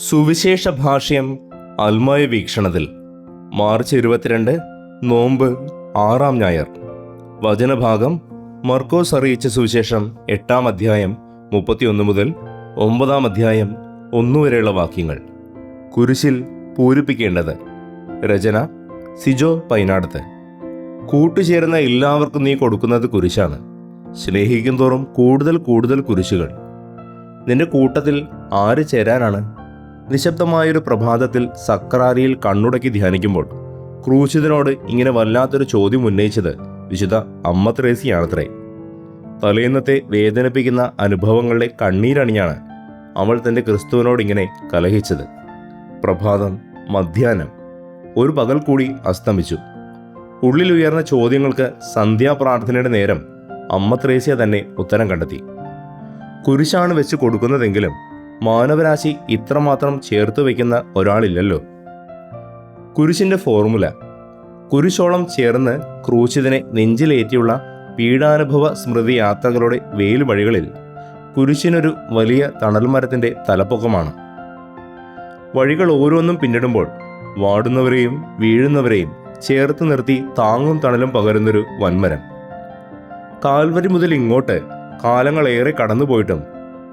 സുവിശേഷ ഭാഷ്യം അൽമായ വീക്ഷണത്തിൽ മാർച്ച് 22 നോമ്പ് 6-ാം ഞായർ. വചനഭാഗം മർക്കോസ് അറിയിച്ച സുവിശേഷം 8-ാം അധ്യായം 31 മുതൽ 9-ാം അധ്യായം 1 വരെയുള്ള വാക്യങ്ങൾ. കുരിശിൽ പൂരിപ്പിക്കേണ്ടത്. രചന സിജോ പൈനാടത്ത്. കൂട്ടുചേരുന്ന എല്ലാവർക്കും നീ കൊടുക്കുന്നത് കുരിശാണ്. സ്നേഹിക്കും തോറും കൂടുതൽ കൂടുതൽ കുരിശുകൾ. നിന്റെ കൂട്ടത്തിൽ ആര് ചേരാനാണ്? നിശബ്ദമായൊരു പ്രഭാതത്തിൽ സക്രാരിയിൽ കണ്ണുടക്കി ധ്യാനിക്കുമ്പോൾ ക്രൂശിതനോട് ഇങ്ങനെ വല്ലാത്തൊരു ചോദ്യം ഉന്നയിച്ചത് വിശുദ്ധ അമ്മ ത്രേസ്യയാണത്രേ. തലേന്നത്തെ വേദനിപ്പിക്കുന്ന അനുഭവങ്ങളുടെ കണ്ണീരണിയാണ് അവൾ തൻ്റെ ക്രിസ്തുവിനോട് ഇങ്ങനെ കലഹിച്ചത്. പ്രഭാതം, മധ്യാഹ്നം, ഒരു പകൽ കൂടി അസ്തമിച്ചു. ഉള്ളിലുയർന്ന ചോദ്യങ്ങൾക്ക് സന്ധ്യാപ്രാർത്ഥനയുടെ നേരം അമ്മ ത്രേസ്യ തന്നെ ഉത്തരം കണ്ടെത്തി. കുരിശാണ് വെച്ച് കൊടുക്കുന്നതെങ്കിലും മാനവരാശി ഇത്രമാത്രം ചേർത്ത് വയ്ക്കുന്ന ഒരാളില്ലല്ലോ. കുരിശിൻ്റെ ഫോർമുല. കുരിശോളം ചേർന്ന് ക്രൂശിതനെ നെഞ്ചിലേറ്റിയുള്ള പീഡാനുഭവ സ്മൃതി യാത്രകളുടെ വേലുവഴികളിൽ കുരിശിനൊരു വലിയ തണൽമരത്തിൻ്റെ തലപ്പൊക്കമാണ്. വഴികൾ ഓരോന്നും പിന്നിടുമ്പോൾ വാടുന്നവരെയും വീഴുന്നവരെയും ചേർത്ത് നിർത്തി താങ്ങും തണലും പകരുന്നൊരു വൻമരം. കാൽവരി മുതൽ ഇങ്ങോട്ട് കാലങ്ങളേറെ കടന്നുപോയിട്ടും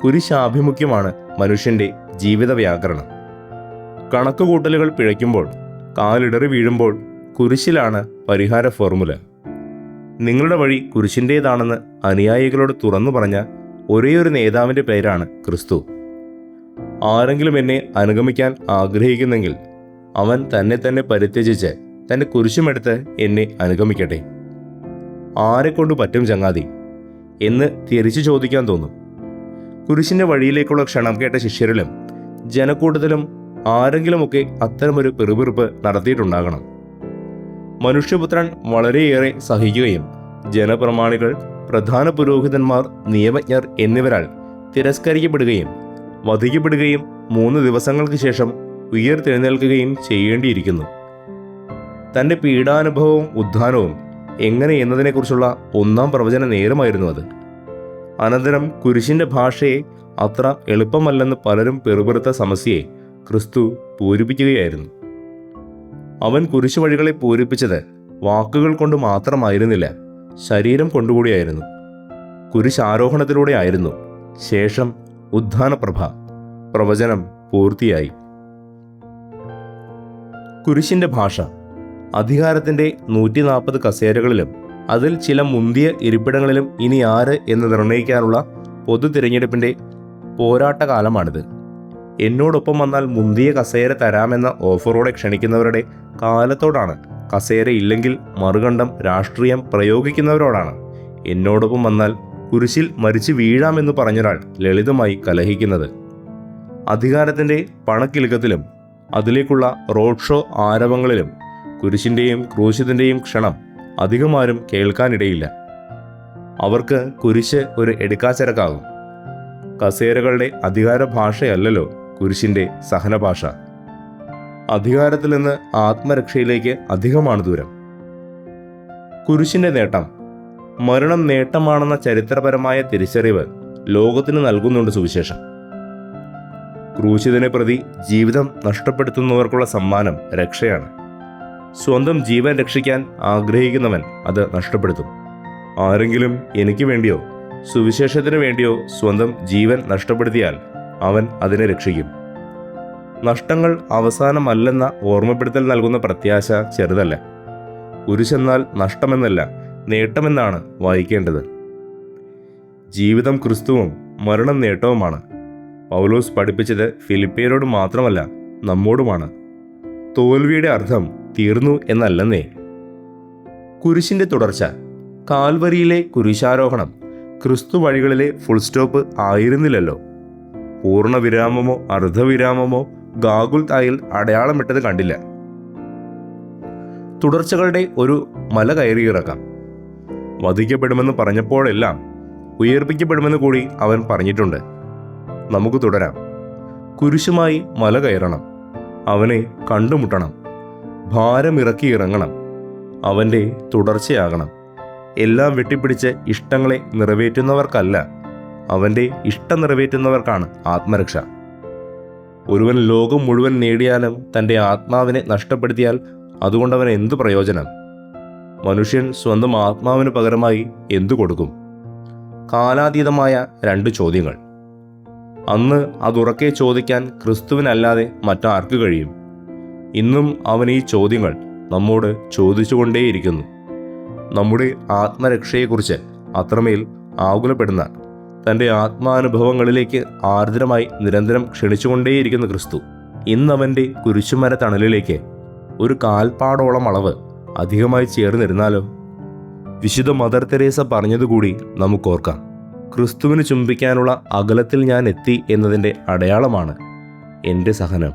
കുരിശാഭിമുഖ്യമാണ് മനുഷ്യൻ്റെ ജീവിത വ്യാകരണം. കണക്കുകൂട്ടലുകൾ പിഴയ്ക്കുമ്പോൾ, കാലിടറി വീഴുമ്പോൾ കുരിശിലാണ് പരിഹാര ഫോർമുല. നിങ്ങളുടെ വഴി കുരിശിൻ്റേതാണെന്ന് അനുയായികളോട് തുറന്നു പറഞ്ഞ ഒരേയൊരു നേതാവിൻ്റെ പേരാണ് ക്രിസ്തു. ആരെങ്കിലും എന്നെ അനുഗമിക്കാൻ ആഗ്രഹിക്കുന്നെങ്കിൽ അവൻ തന്നെ പരിത്യജിച്ച് തൻ്റെ കുരിശുമെടുത്ത് എന്നെ അനുഗമിക്കട്ടെ. ആരെക്കൊണ്ട് പറ്റും ചങ്ങാതി എന്ന് തിരിച്ചു ചോദിക്കാൻ തോന്നും. കുരിശിൻ്റെ വഴിയിലേക്കുള്ള ക്ഷണം കേട്ട ശിഷ്യരിലും ജനക്കൂട്ടത്തിലും ആരെങ്കിലുമൊക്കെ അത്തരമൊരു പിറുപിറുപ്പ് നടത്തിയിട്ടുണ്ടാകണം. മനുഷ്യപുത്രൻ വളരെയേറെ സഹിക്കുകയും ജനപ്രമാണികൾ, പ്രധാന പുരോഹിതന്മാർ, നിയമജ്ഞർ എന്നിവരാൽ തിരസ്കരിക്കപ്പെടുകയും വധിക്കപ്പെടുകയും 3 ദിവസങ്ങൾക്ക് ശേഷം ഉയർത്തെഴുന്നേൽക്കുകയും ചെയ്യേണ്ടിയിരിക്കുന്നു. തൻ്റെ പീഡാനുഭവവും ഉദ്ധാനവും എങ്ങനെ എന്നതിനെക്കുറിച്ചുള്ള 1-ാം പ്രവചന നേരമായിരുന്നു അത്. അനന്തരം കുരിശിൻ്റെ ഭാഷയെ അത്ര എളുപ്പമല്ലെന്ന് പലരും പെറുപെറുത്ത സമസ്യയെ ക്രിസ്തു പൂരിപ്പിക്കുകയായിരുന്നു. അവൻ കുരിശു വഴികളെ പൂരിപ്പിച്ചത് വാക്കുകൾ കൊണ്ട് മാത്രമായിരുന്നില്ല, ശരീരം കൊണ്ടുകൂടിയായിരുന്നു. കുരിശാരോഹണത്തിലൂടെ ആയിരുന്നു. ശേഷം ഉദ്ധാനപ്രഭ. പ്രവചനം പൂർത്തിയായി. കുരിശിൻ്റെ ഭാഷ. അധികാരത്തിൻ്റെ 140 കസേരകളിലും അതിൽ ചില മുന്തിയ ഇരിപ്പിടങ്ങളിലും ഇനി ആര് എന്ന് നിർണ്ണയിക്കാനുള്ള പൊതു തിരഞ്ഞെടുപ്പിൻ്റെ പോരാട്ടകാലമാണിത്. എന്നോടൊപ്പം വന്നാൽ മുന്തിയ കസേര തരാമെന്ന ഓഫറോടെ ക്ഷണിക്കുന്നവരുടെ കാലത്തോടാണ്. കസേര ഇല്ലെങ്കിൽ മറുകണ്ഠം രാഷ്ട്രീയം പ്രയോഗിക്കുന്നവരോടാണ്. എന്നോടൊപ്പം വന്നാൽ കുരിശിൽ മരിച്ചു വീഴാമെന്ന് പറഞ്ഞൊരാൾ ലളിതമായി കലഹിക്കുന്നത്. അധികാരത്തിൻ്റെ പണക്കിലുക്കത്തിലും അതിലേക്കുള്ള റോഡ് ഷോ ആരവങ്ങളിലും കുരിശിൻ്റെയും ക്രൂശിതൻ്റെയും ക്ഷണം അധികമാരും കേൾക്കാനിടയില്ല. അവർക്ക് കുരിശ് ഒരു എടുക്കാച്ചരക്കാകും. കസേരകളുടെ അധികാര ഭാഷയല്ലല്ലോ കുരിശിൻ്റെ സഹനഭാഷ. അധികാരത്തിൽ നിന്ന് ആത്മരക്ഷയിലേക്ക് അധികമാണ് ദൂരം. കുരിശിൻ്റെ നേട്ടം. മരണം നേട്ടമാണെന്ന ചരിത്രപരമായ തിരിച്ചറിവ് ലോകത്തിന് നൽകുന്നുണ്ട് സുവിശേഷം. ക്രൂശിതനെ പ്രതി ജീവിതം നഷ്ടപ്പെടുത്തുന്നവർക്കുള്ള സമ്മാനം രക്ഷയാണ്. സ്വന്തം ജീവൻ രക്ഷിക്കാൻ ആഗ്രഹിക്കുന്നവൻ അത് നഷ്ടപ്പെടുത്തും. ആരെങ്കിലും എനിക്ക് വേണ്ടിയോ സുവിശേഷത്തിന് വേണ്ടിയോ സ്വന്തം ജീവൻ നഷ്ടപ്പെടുത്തിയാൽ അവൻ അതിനെ രക്ഷിക്കും. നഷ്ടങ്ങൾ അവസാനമല്ലെന്ന ഓർമ്മപ്പെടുത്തൽ നൽകുന്ന പ്രത്യാശ ചെറുതല്ല. കുരിശെന്നാൽ നഷ്ടമെന്നല്ല, നേട്ടമെന്നാണ് വായിക്കേണ്ടത്. ജീവിതം ക്രിസ്തുവും മരണം നേട്ടവുമാണ്. പൗലോസ് പഠിപ്പിച്ചത് ഫിലിപ്പിയരോട് മാത്രമല്ല, നമ്മോടുമാണ്. തോൽവിയുടെ അർത്ഥം തീർന്നു എന്നല്ലെന്നേ. കുരിശിൻ്റെ തുടർച്ച. കാൽവരിയിലെ കുരിശാരോഹണം ക്രിസ്തു വഴികളിലെ ഫുൾ സ്റ്റോപ്പ് ആയിരുന്നില്ലല്ലോ. പൂർണ്ണവിരാമമോ അർദ്ധവിരാമമോ ഗാഗുൽത്തായിൽ അടയാളമിട്ടത് കണ്ടില്ല. തുടർച്ചകളുടെ ഒരു മല കയറിയിറക്കാം. വധിക്കപ്പെടുമെന്ന് പറഞ്ഞപ്പോഴെല്ലാം ഉയർപ്പിക്കപ്പെടുമെന്ന് കൂടി അവൻ പറഞ്ഞിട്ടുണ്ട്. നമുക്ക് തുടരാം. കുരിശുമായി മല കയറണം. അവനെ കണ്ടുമുട്ടണം. ഭാരമിറക്കി ഇറങ്ങണം. അവൻ്റെ തുടർച്ചയാകണം. എല്ലാം വെട്ടിപ്പിടിച്ച് ഇഷ്ടങ്ങളെ നിറവേറ്റുന്നവർക്കല്ല, അവൻ്റെ ഇഷ്ടം നിറവേറ്റുന്നവർക്കാണ് ആത്മരക്ഷ. ഒരുവൻ ലോകം മുഴുവൻ നേടിയാലും തൻ്റെ ആത്മാവിനെ നഷ്ടപ്പെടുത്തിയാൽ അതുകൊണ്ടവൻ എന്തു പ്രയോജനം? മനുഷ്യൻ സ്വന്തം ആത്മാവിന് പകരമായി എന്തു കൊടുക്കും? കാലാതീതമായ 2 ചോദ്യങ്ങൾ. അന്ന് അതുറക്കെ ചോദിക്കാൻ ക്രിസ്തുവിനല്ലാതെ മറ്റാർക്ക് കഴിയും? ഇന്നും അവൻ ഈ ചോദ്യങ്ങൾ നമ്മോട് ചോദിച്ചുകൊണ്ടേയിരിക്കുന്നു. നമ്മുടെ ആത്മരക്ഷയെക്കുറിച്ച് അത്രമേൽ ആകുലപ്പെടുന്ന, തൻ്റെ ആത്മാനുഭവങ്ങളിലേക്ക് ആർദ്രമായി നിരന്തരം ക്ഷണിച്ചുകൊണ്ടേയിരിക്കുന്ന ക്രിസ്തു ഇന്നവൻ്റെ കുരിശുമര തണലിലേക്ക് ഒരു കാൽപ്പാടോളം അളവ് അധികമായി ചേർന്നിരുന്നാലോ? വിശുദ്ധ മദർ തെരേസ പറഞ്ഞതുകൂടി നമുക്കോർക്കാം. ക്രിസ്തുവിന് ചുംബിക്കാനുള്ള അകലത്തിൽ ഞാൻ എത്തി എന്നതിൻ്റെ അടയാളമാണ് എൻ്റെ സഹനം.